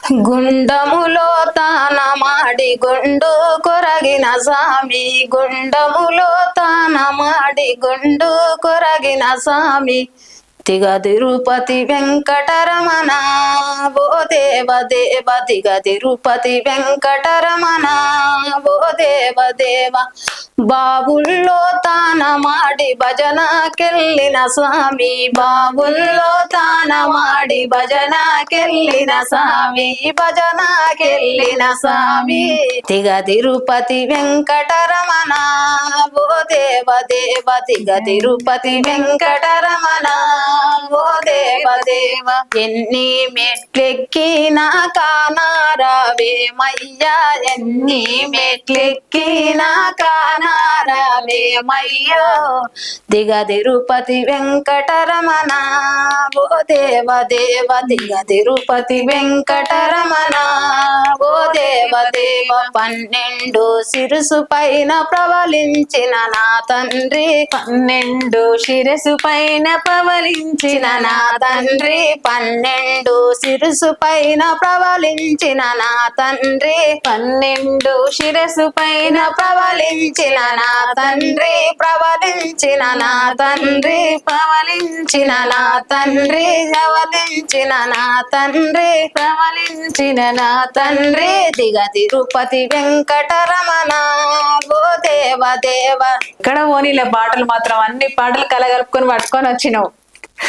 గుండములో తాన మాడి గుండు కొరగిన సామి, గుండములో తాన మాడి గుండు కొరగిన సామి, తిగ తిరుపతి వెంకటరమణ ఓ దేవ దేవ, తిగ తిరుపతి వెంకటరమణ ఓ దేవ దేవ. బాబుల్లో తాన మాడి భజనకెళ్ళిన స్వామి, బాబుల్లో తాన మాడి భజనకెళ్ళిన స్వామి, భజనకెళ్ళిన స్వామి, తిగ తిరుపతి వెంకటరమణ ఓ దేవ దేవ, తిగ తిరుపతి వెంకటరమణ ఓ దేవ దేవ. ఎన్ని మెట్లెక్కినా కానారావేమయ్యా, ఎన్ని మెట్లెక్కినా కానారావేమయ్యో, దిగ తిరుపతి వెంకటరమణ ఓ దేవ దేవ, దిగ తిరుపతి వెంకటరమణ ఓ దేవ దేవ. 12 శిరసు పైన ప్రవలించిన నా తండ్రి, 12 శిరసు పైన పవలించిన నా తండ్రి, 12 శిరసు పైన ప్రవలించిన నా తండ్రి, 12 శిరసు పైన ప్రవలించిన నా తండ్రి, ప్రవలించిన నా తండ్రి, ప్రవలించిన నా తండ్రి, ప్రవలించిన నా తండ్రి, ప్రవలించిన నా తండ్రి, దిగ తిరుపతి వెంకటరమణ ఓ దేవ దేవ. ఇక్కడ ఓనీల పాటలు మాత్రం అన్ని పాటలు కలగలుపుకొని పట్టుకొని వచ్చినావు.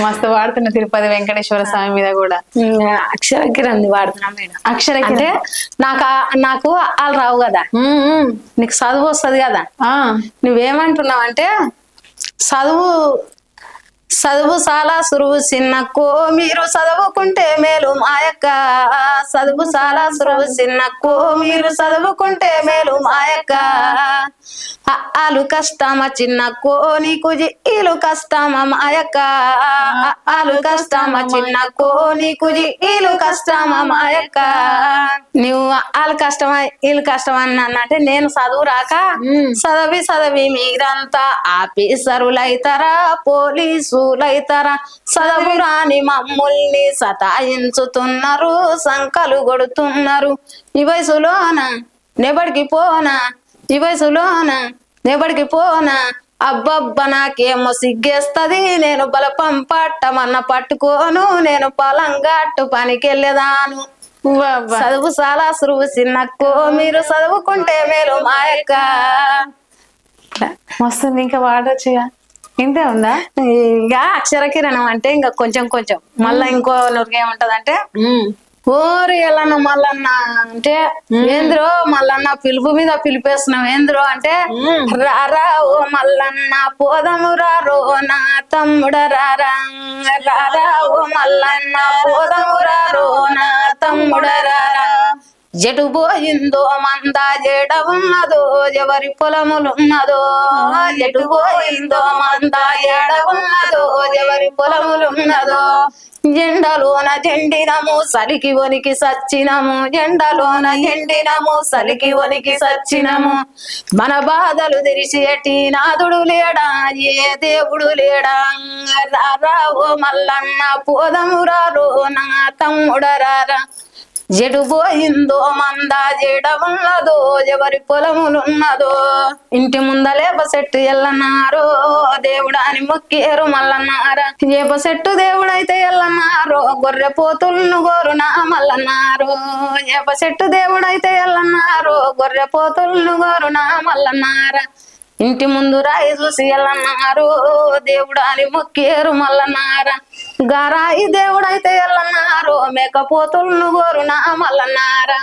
మస్తు వాడుతున్న తిరుపతి వెంకటేశ్వర స్వామి మీద కూడా. అక్షర కిరణ్ వాడుతున్నా మేడం. అక్షర అంటే నాకు వాళ్ళు రావు కదా, నీకు చదువు వస్తుంది కదా. నువ్వేమంటున్నావు అంటే చదువు చాలా సురువు చిన్నక్కో, మీరు చదువుకుంటే మేలు మాయక్క, చదువు చాలా సురువు చిన్నక్కో, మీరు చదువుకుంటే మేలు మాయక్క, ఆలు కష్టమా చిన్నక్కో, నీకు ఇలు కష్టమా మాయక్క, ఆలు కష్టమా చిన్నక్కో, నీకు ఇలు కష్టమా మాయక్క. నువ్వు వాళ్ళు కష్టమా వీళ్ళు కష్టమా అన్నట్టే, నేను చదువు రాక చదివి మీరంతా ఆఫీసరులైతారా, పోలీసులైతారా, చదువు రాని మమ్ముల్ని సతాయించుతున్నారు, సంకలు కొడుతున్నారు. ఈ వయసులోన నెబడికి పోనా, ఈ వయసులోన నెబడికి పోనా, అబ్బబ్బ నాకేమో సిగ్గేస్తది, నేను బలపం పట్టమన్న పట్టుకోను, నేను పొలంగట్టు పనికెళ్ళేదాను. చదువు చాలా సురువు చిన్నక్కో, మీరు చదువుకుంటే మేలు మాయక్క. మస్తుంది. ఇంకా వాడొచ్చుగా, ఇంతే ఉందా? ఇంకా అక్షర కిరణం అంటే ఇంకా కొంచెం కొంచెం మళ్ళా ఇంకో ఏముంటదంటే, ఓరి ఎల్లన్న మల్లన్న అంటే ఏంద్రో మల్లన్న పిలుపు మీద పిలిపేస్తున్నావు ఏంద్రో అంటే, రారా ఓ మల్లన్న పోదము రారో నా తమ్ముడ, రారా రారా ఓ మల్లన్న పోదము రారో నా తమ్ముడ, రారా. జటు పోయిందో మంద జడ ఉన్నదో, ఎవరి పొలములున్నదో, జటు పోయిందో మంద ఎడ ఉన్నదో, ఎవరి పొలములున్నదో, ఎండలోన జెండినము సలికి వనికి సచ్చినము, ఎండలోన ఎండినము సలికి వనికి సచ్చినము, మన బాధలు తెరిచేటి నాదుడు లేడా, ఏ దేవుడు లేడా, రారా ఓ మల్లన్న పోదము రారో నా తమ్ముడ, రారా. జడు పోయిందో మంద జడ ఉన్నదో, ఎవరి పొలములున్నదో, ఇంటి ముందలే బసెట్టు ఎల్లన్నారో, దేవుడాని మొక్కేరు మల్లన్నారా, ఏ బసెట్టు దేవుడైతే ఎల్లన్నారో, గొర్రె పోతులను గోరునా మల్లన్నారు, ఏ బసెట్టు దేవుడైతే ఎల్లన్నారో, గొర్రె పోతులను గోరునా మల్లన్నారా. ఇంటి ముందు రాయి చూసి ఎల్లన్నారు, దేవుడాని మొక్కేరు మల్లన్నారా, గారాయి దేవుడైతే ఎల్లన్నారు, మేకపోతులను గోరునా మల్లన్నారా.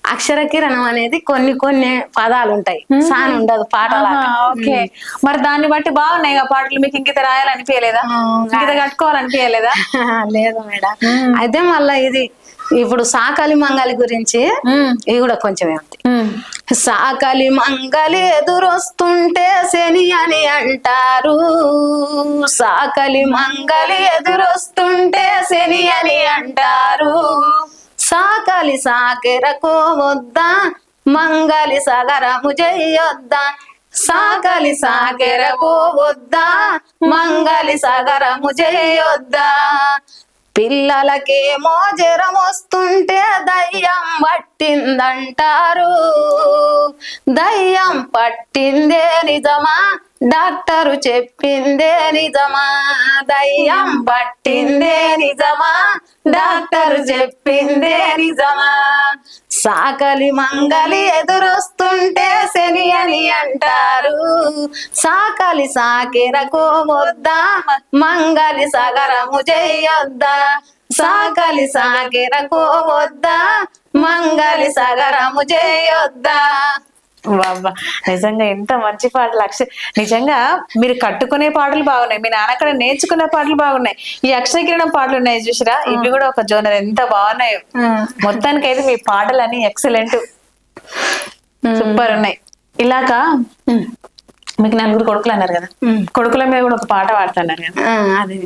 అక్షర కిరణం అనేది కొన్ని పదాలు ఉంటాయి, సాని ఉండదు పాటలు. ఓకే, మరి దాన్ని బట్టి బాగున్నాయి పాటలు. మీకు ఇంకిత రాయాలనిపించలేదా, ఇంకిత కట్టుకోవాలనిపించలేదా? లేదు మేడం. అయితే మళ్ళా ఇది ఇప్పుడు సాకలి మంగలి గురించి ఇది కూడా కొంచెం ఏమిటి. సాకలి మంగలి ఎదురొస్తుంటే శని అని అంటారు, సాకలి మంగలి ఎదురొస్తుంటే శని అని అంటారు, సాకలి సాకెరకు వద్దా మంగలి సగరము చెయ్యొద్దా, సాకలి సాకెరకు వద్దా మంగలి సగరము చెయ్యొద్దా, పిల్లలకేమో జ్వరం వస్తుంటే దయ్యం పట్టిందంటారు. దయ్యం పట్టిందే నిజమా, డాక్టరు చెప్పిందే నిజమా? దయ్యం పట్టిందే నిజమా, డాక్టరు చెప్పిందే నిజమా? సాకలి మంగలి ఎదురొస్తుంటే శని అని అంటారు. సాకలి సాకిరకు వద్దా, మంగలి సగరము చెయ్యొద్దా? సాకలి సాకిరకు వద్దా, మంగలి సగరము చెయ్యొద్దా? బాబా, నిజంగా ఎంత మంచి పాటలు. నిజంగా మీరు కట్టుకునే పాటలు బాగున్నాయి, మీ నాన్నక్కడ నేర్చుకునే పాటలు బాగున్నాయి, ఈ అక్షరకిరణం పాటలు ఉన్నాయి చూసిరా, ఇవి కూడా ఒక జోనర్, ఎంత బాగున్నాయో. మొత్తానికి అయితే మీ పాటలు ఎక్సలెంట్, సూపర్ ఉన్నాయి. ఇలాగా మీకు 4 కొడుకులు అన్నారు కదా, కొడుకుల మీద కూడా ఒక పాట పాడుతున్నారు కదా, అది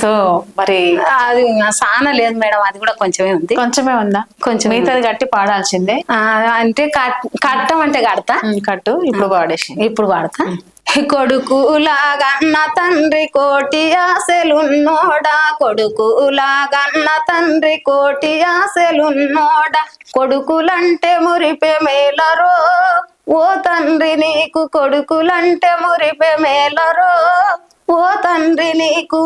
సో మరి అది సాన లేదు మేడం, అది కూడా కొంచెమే ఉంది. కొంచెమే ఉందా? కొంచెం మిగతాది గట్టి పాడాల్సిందే. అంటే కట్టం అంటే కడతా, కట్టు. ఇప్పుడు పాడేసి, ఇప్పుడు పాడతా. కొడుకులాగన్న తండ్రి కోటి ఆశలున్నోడా, కొడుకులాగన్న తండ్రి కోటి ఆశలున్నోడా, కొడుకులంటే మురిపే మేలరో ఓ తండ్రి నీకు, కొడుకులంటే మురిపే మేలరో ఓ తండ్రి నీకు.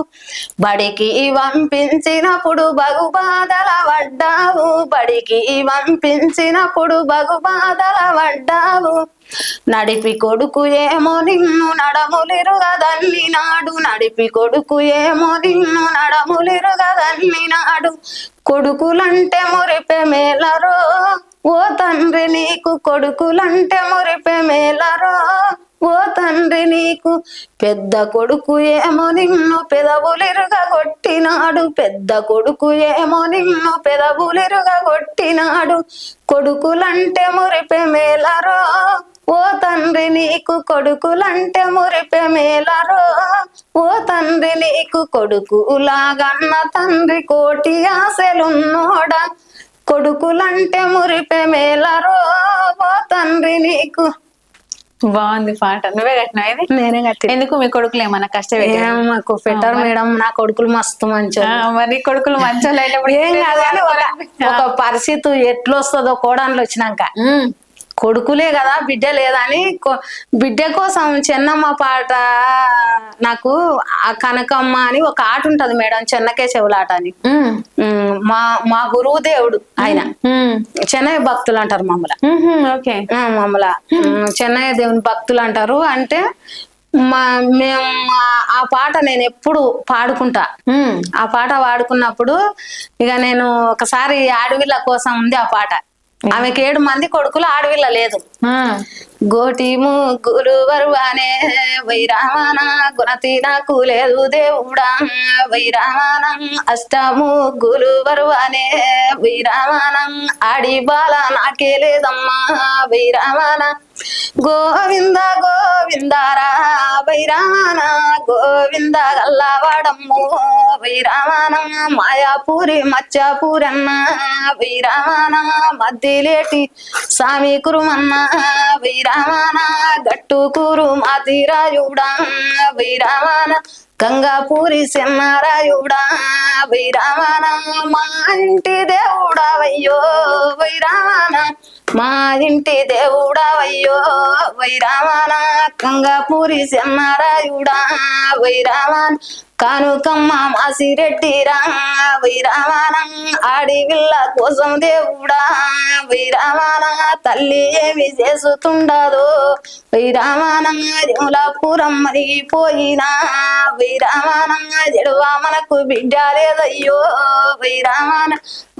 బడికి పంపించినప్పుడు బగుబాధల పడ్డావు, బడికి పంపించినప్పుడు బగుబాధల పడ్డావు. నడిపి కొడుకు ఏమో నిన్ను నడములిరుగదల్లినాడు, నడిపి కొడుకు ఏమో నిన్ను నడములిరుగదల్లినాడు. కొడుకులంటే మురిపే మేలరో ఓ తండ్రి నీకు, కొడుకులంటే మురిపే మేలరో ఓ తండ్రి నీకు. పెద్ద కొడుకు ఏమో నిన్ను పెదవులిరుగా కొట్టినాడు, పెద్ద కొడుకు ఏమో నిన్ను పెదవులిరుగా కొట్టినాడు. కొడుకులంటే మురిపే మేలరో ఓ తండ్రి నీకు, కొడుకులంటే మురిపే మేలరో ఓ తండ్రి నీకు. కొడుకులాగన్న తండ్రి కోటి ఆశలున్నోడా, కొడుకులంటే మురిపే మేలరో ఓ తండ్రి నీకు. బాగుంది పాట. నువ్వే కట్టినా ఇది? నేనే కట్టి. ఎందుకు మీ కొడుకులు ఏమన్నా కష్టం మాకు పెట్టారు మేడం, నా కొడుకులు మస్తు మంచి. మరి కొడుకులు మంచోళ్ళు అయినప్పుడు ఏం కాదు కానీ ఒక పరిస్థితి ఎట్లొస్తుందో కోడన్లు వచ్చినాక, కొడుకులే కదా బిడ్డ లేదని బిడ్డ కోసం చెన్నమ్మ పాట. నాకు ఆ కనకమ్మ అని ఒక ఆట ఉంటది మేడం, చెన్నకే చెవులాట అని. మా గురువు దేవుడు ఆయన, చెన్నయ్య భక్తులు అంటారు మమ్మల్ని. మమ్మల్ని చెన్నయ్య దేవుని భక్తులు అంటారు. అంటే మేము ఆ పాట నేను ఎప్పుడు పాడుకుంటా. ఆ పాట పాడుకున్నప్పుడు ఇక నేను ఒకసారి ఆడవిళ్ళ కోసం ఉంది ఆ పాట. ఆమెకి 7 మంది కొడుకులు, ఆడవిల్ల లేదు. గోటి ముగ్గులు వరువానే వైరామాన గుణతి నాకు లేదు దేవుడా, వైరామానం అష్టముగ్గులు వరువానే వైరామానం ఆడి బాల నాకే లేదమ్మా, వైరామాన గోవింద గోవిందారా వైరామాన గోవింద గల్లవాడమ్ము వైరామానం మాయాపూరి మచ్చాపూరన్న వైరామాన మధ్యలేటి స్వామి కురుమన్న వైరామాన గట్టుకూరు మాతిరాయుడా వైరామాన గంగాపూరి సెన్నారాయుడా వైరామాన మా ఇంటి దేవుడావయ్యో వైరామాన మా ఇంటి దేవుడావయ్యో వైరామాన గంగాపూరి సెన్నారాయుడా వైరామాన కానుకమ్మ మాసిరెడ్డిరా వైరామాన ఆడివిల్ల కోసం దేవుడా వైరామాన తల్లి ఏమి చేసుతుండదో వైరామాన జములాపురం మరిగిపోయినా వైరామాన జడువా మనకు బిడ్డ లేదయ్యో వైరామాన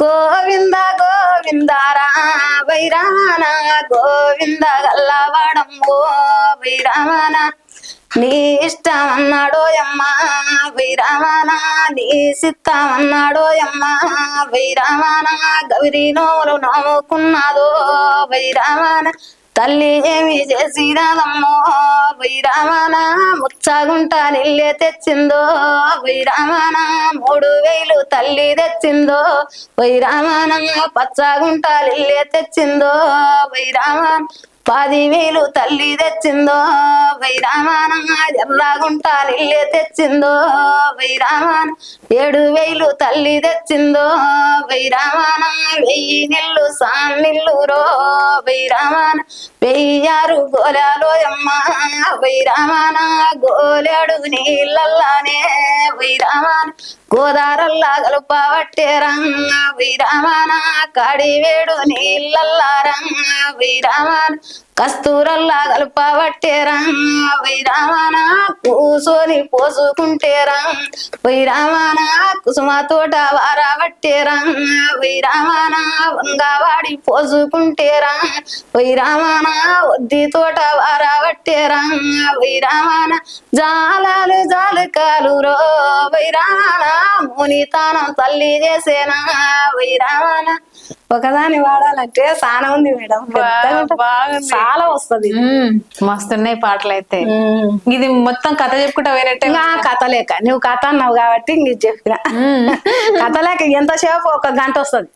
గోవింద గోవిందారా వైరామాన గోవింద గల్లవాడమ్మో వైరామాన నీ ఇష్టం అన్నాడోయమ్మ వైరామాన నీ సిద్ధం అన్నాడోయమ్మ వైరామాన గౌరీ నోములు నోముకున్నాదో వైరామాన తల్లి ఏమి చేసినాదమ్మో వైరామాన ముచ్చగుంట నిల్లే తెచ్చిందో వైరామాన 3000 తల్లి తెచ్చిందో వైరామాన పచ్చగుంట నిల్లే తెచ్చిందో వైరామాన 10,000 తల్లి తెచ్చిందో వైరామాన ఎర్రగుంట నిల్లే తెచ్చిందో వైరామాన 7,000 తల్లి తెచ్చిందో వైరామాన 1000 నిల్లు సాన్నిల్లు రో వైరామాన 1006 గోలాలో అమ్మ వైరామాన గోలాడు నీళ్ళల్లానే వైరామాన గోదారల్లా గలుపవట్టేరంగ వైరామాన కాడివేడు నీళ్ళల్లారంగ వైరామాన కస్తూరల్లా గలుపవట్టేరంగ వైరామాన కూసోని పోసుకుంటేరంగ వైరామాన కుసుమ తోట వారబట్టేరంగ వైరామాన వంగవాడి పోసుకుంటేరంగ వైరామాన వద్ది తోట వారబట్టేరంగ వైరామాన జాలాలు జాలకాలు రో వైరామాన మునితానం తల్లి చేసేనా వైరామాన ఒకదాని వాడాలంటే చాలా ఉంది మేడం పెద్దగా ఉంటుంది. బాగుంది. చాలా వస్తది మస్తున్నాయి పాటలు అయితే. ఇది మొత్తం కథ చెప్పుకుంటా పోయినట్టే. ఇంకా కథ లేక నువ్వు కథ అన్నావు కాబట్టి ఇంక ఇది చెప్పిన కథ లేక ఎంతసేపు 1 గంట వస్తది.